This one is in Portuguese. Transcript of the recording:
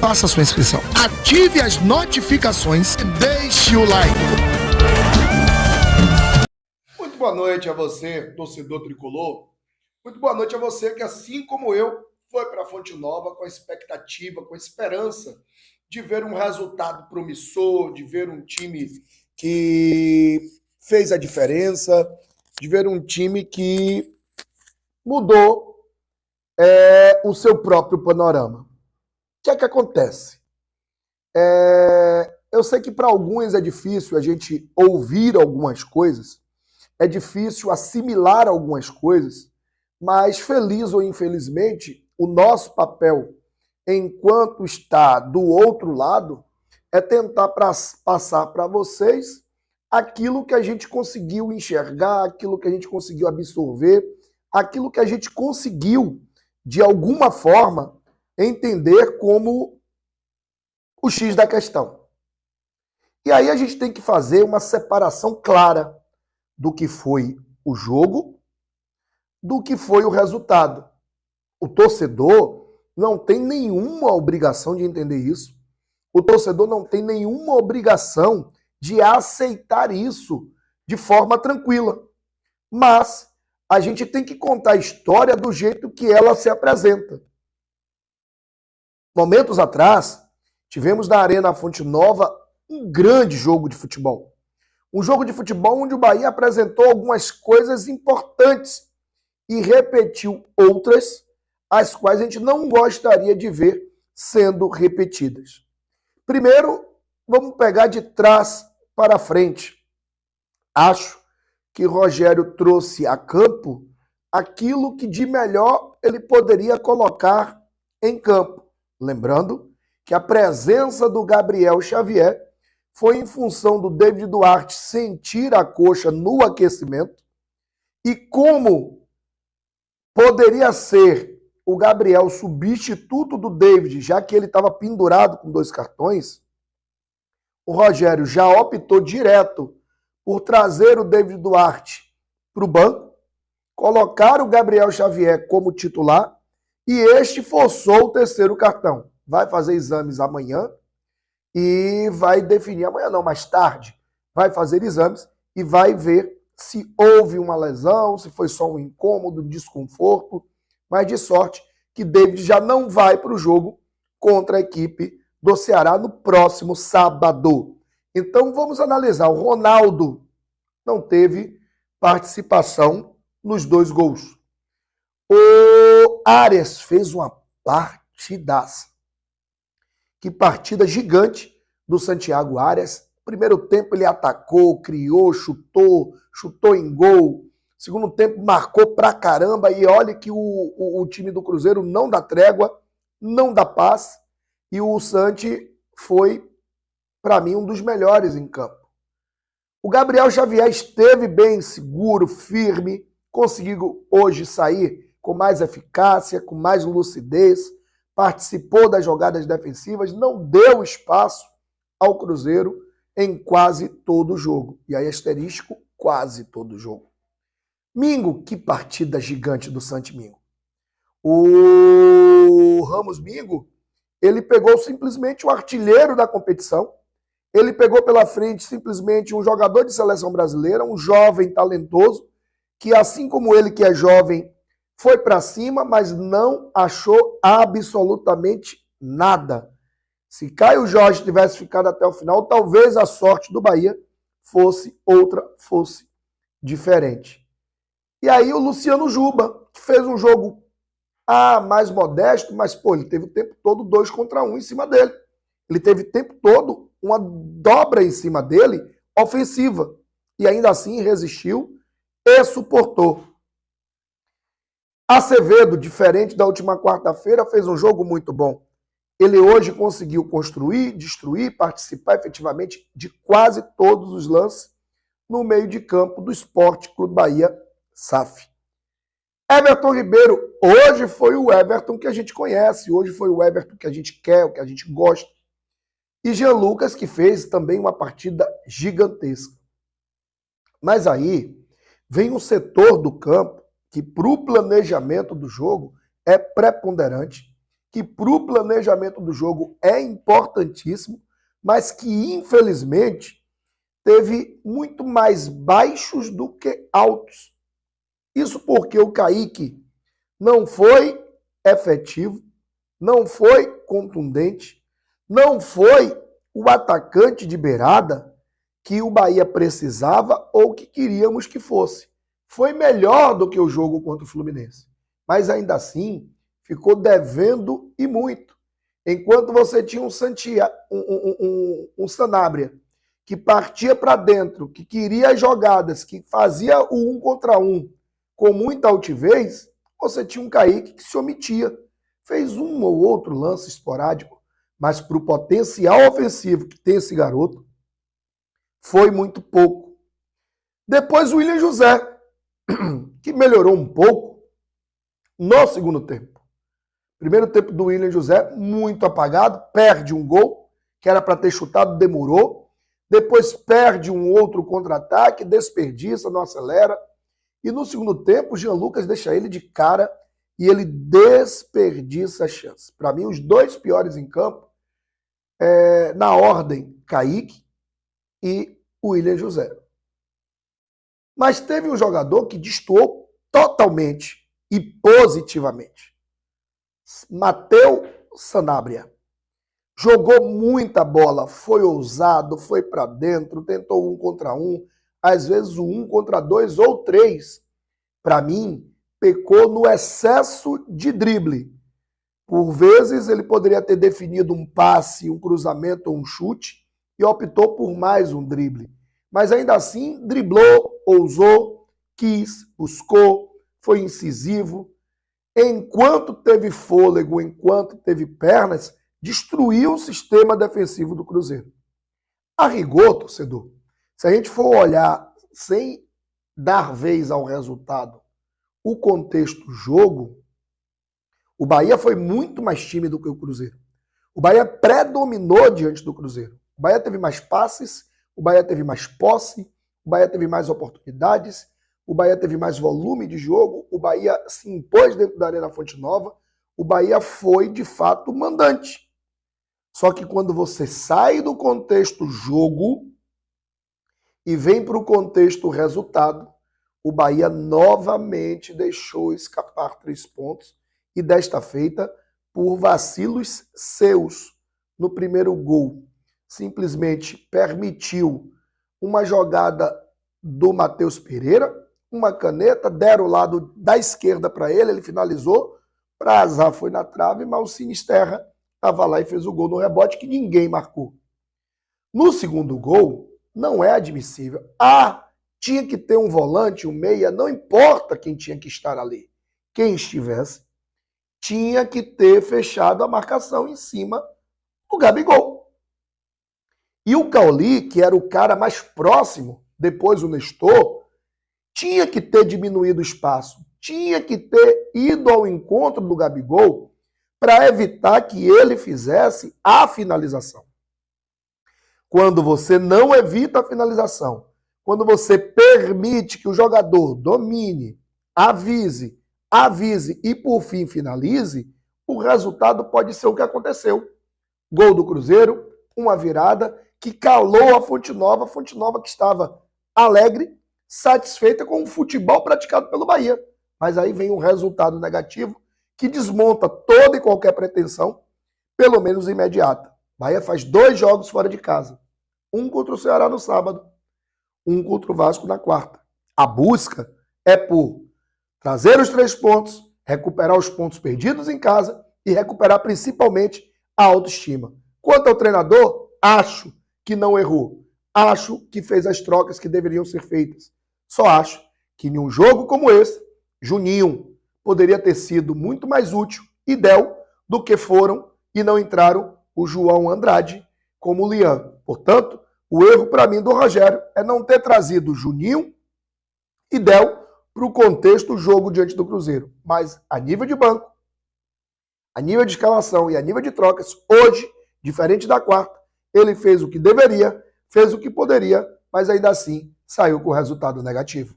faça a sua inscrição. Ative as notificações e deixe o like. Muito boa noite a você, torcedor tricolor. Muito boa noite a você que, assim como eu, foi para a Fonte Nova com a expectativa, com a esperança de ver um resultado promissor, de ver um time que fez a diferença, de ver um time que mudou o seu próprio panorama. O que é que acontece? Eu sei que para alguns é difícil a gente ouvir algumas coisas, é difícil assimilar algumas coisas, mas feliz ou infelizmente, o nosso papel enquanto está do outro lado é tentar passar para vocês aquilo que a gente conseguiu enxergar, aquilo que a gente conseguiu absorver, aquilo que a gente conseguiu, de alguma forma, entender como o X da questão. E aí a gente tem que fazer uma separação clara do que foi o jogo, do que foi o resultado. O torcedor não tem nenhuma obrigação de entender isso. O torcedor não tem nenhuma obrigação de aceitar isso de forma tranquila. Mas a gente tem que contar a história do jeito que ela se apresenta. Momentos atrás, tivemos na Arena Fonte Nova um grande jogo de futebol. Um jogo de futebol onde o Bahia apresentou algumas coisas importantes e repetiu outras, as quais a gente não gostaria de ver sendo repetidas. Primeiro, vamos pegar de trás para frente. Acho que Rogério trouxe a campo aquilo que de melhor ele poderia colocar em campo. Lembrando que a presença do Gabriel Xavier foi em função do David Duarte sentir a coxa no aquecimento e como poderia ser o Gabriel substituto do David, já que ele estava pendurado com 2 cartões, o Rogério já optou direto por trazer o David Duarte para o banco, colocar o Gabriel Xavier como titular e este forçou o 3º cartão. Vai fazer exames amanhã e vai definir, amanhã não, mais tarde, vai fazer exames e vai ver se houve uma lesão, se foi só um incômodo, desconforto, mas de sorte que David já não vai para o jogo contra a equipe do Ceará no próximo sábado. Então vamos analisar. O Ronaldo não teve participação nos 2 gols. O Arias fez uma partidaça. Que partida gigante do Santiago Arias. Primeiro tempo ele atacou, criou, chutou em gol. Segundo tempo marcou pra caramba e olha que o time do Cruzeiro não dá trégua, não dá paz. E o Santi foi, para mim, um dos melhores em campo. O Gabriel Xavier esteve bem, seguro, firme, conseguiu hoje sair com mais eficácia, com mais lucidez, participou das jogadas defensivas, não deu espaço ao Cruzeiro em quase todo o jogo. E aí, asterisco, quase todo o jogo. Mingo, que partida gigante do Santi Mingo. O Ramos Mingo, ele pegou simplesmente o artilheiro da competição, ele pegou pela frente simplesmente um jogador de seleção brasileira, um jovem talentoso, que assim como ele que é jovem, foi para cima, mas não achou absolutamente nada. Se Caio Jorge tivesse ficado até o final, talvez a sorte do Bahia fosse outra, fosse diferente. E aí o Luciano Juba, que fez um jogo mais modesto, mas pô, ele teve o tempo todo 2 contra 1 em cima dele. Ele teve o tempo todo uma dobra em cima dele, ofensiva. E ainda assim resistiu e suportou. Acevedo, diferente da última quarta-feira, fez um jogo muito bom. Ele hoje conseguiu construir, destruir, participar efetivamente de quase todos os lances no meio de campo do Sport Clube Bahia SAF. Everton Ribeiro, hoje foi o Everton que a gente conhece, hoje foi o Everton que a gente quer, o que a gente gosta. E Jean Lucas, que fez também uma partida gigantesca. Mas aí vem um setor do campo que para o planejamento do jogo é preponderante, que para o planejamento do jogo é importantíssimo, mas que infelizmente teve muito mais baixos do que altos. Isso porque o Kaique não foi efetivo, não foi contundente, não foi o atacante de beirada que o Bahia precisava ou que queríamos que fosse. Foi melhor do que o jogo contra o Fluminense, mas ainda assim ficou devendo e muito. Enquanto você tinha um Sanabria que partia para dentro, que queria as jogadas, que fazia o 1 contra 1 com muita altivez, você tinha um Kaique que se omitia. Fez um ou outro lance esporádico, mas para o potencial ofensivo que tem esse garoto, foi muito pouco. Depois o William José, que melhorou um pouco no segundo tempo. Primeiro tempo do William José, muito apagado, perde um gol, que era para ter chutado, demorou. Depois perde um outro contra-ataque, desperdiça, não acelera. E no segundo tempo, o Jean Lucas deixa ele de cara e ele desperdiça a chance. Para mim, os dois piores em campo, na ordem, Kaique e o William José. Mas teve um jogador que destoou totalmente e positivamente. Matheus Sanabria. Jogou muita bola, foi ousado, foi para dentro, tentou 1 contra 1, às vezes o 1 contra 2 ou 3. Para mim, pecou no excesso de drible. Por vezes ele poderia ter definido um passe, um cruzamento ou um chute e optou por mais um drible. Mas ainda assim, driblou, ousou, quis, buscou, foi incisivo. Enquanto teve fôlego, enquanto teve pernas, destruiu o sistema defensivo do Cruzeiro. A rigor, torcedor, se a gente for olhar sem dar vez ao resultado, o contexto jogo, o Bahia foi muito mais tímido que o Cruzeiro. O Bahia predominou diante do Cruzeiro. O Bahia teve mais passes, o Bahia teve mais posse, o Bahia teve mais oportunidades, o Bahia teve mais volume de jogo, o Bahia se impôs dentro da Arena Fonte Nova, o Bahia foi, de fato, mandante. Só que quando você sai do contexto jogo e vem para o contexto resultado, o Bahia novamente deixou escapar 3 pontos e desta feita por vacilos seus no primeiro gol. Simplesmente permitiu uma jogada do Matheus Pereira, uma caneta, deram o lado da esquerda para ele, ele finalizou, para azar foi na trave, mas o Sinisterra estava lá e fez o gol no rebote que ninguém marcou. No segundo gol, não é admissível. Tinha que ter um volante, um meia, não importa quem tinha que estar ali. Quem estivesse, tinha que ter fechado a marcação em cima do Gabigol. E o Cauli, que era o cara mais próximo, depois o Nestor, tinha que ter diminuído o espaço, tinha que ter ido ao encontro do Gabigol para evitar que ele fizesse a finalização. Quando você não evita a finalização, quando você permite que o jogador domine, avise e, por fim, finalize, o resultado pode ser o que aconteceu. Gol do Cruzeiro, uma virada que calou a Fonte Nova que estava alegre, satisfeita com o futebol praticado pelo Bahia. Mas aí vem um resultado negativo que desmonta toda e qualquer pretensão, pelo menos imediata. Bahia faz 2 jogos fora de casa. Um contra o Ceará no sábado, um contra o Vasco na quarta. A busca é por trazer os 3 pontos, recuperar os pontos perdidos em casa e recuperar principalmente a autoestima. Quanto ao treinador, acho que não errou. Acho que fez as trocas que deveriam ser feitas. Só acho que em um jogo como esse, Juninho poderia ter sido muito mais útil e Del do que foram e não entraram o João Andrade como o Lian. Portanto, o erro para mim do Rogério é não ter trazido Juninho e Del para o contexto jogo diante do Cruzeiro. Mas a nível de banco, a nível de escalação e a nível de trocas, hoje, diferente da quarta, ele fez o que deveria, fez o que poderia, mas ainda assim saiu com resultado negativo.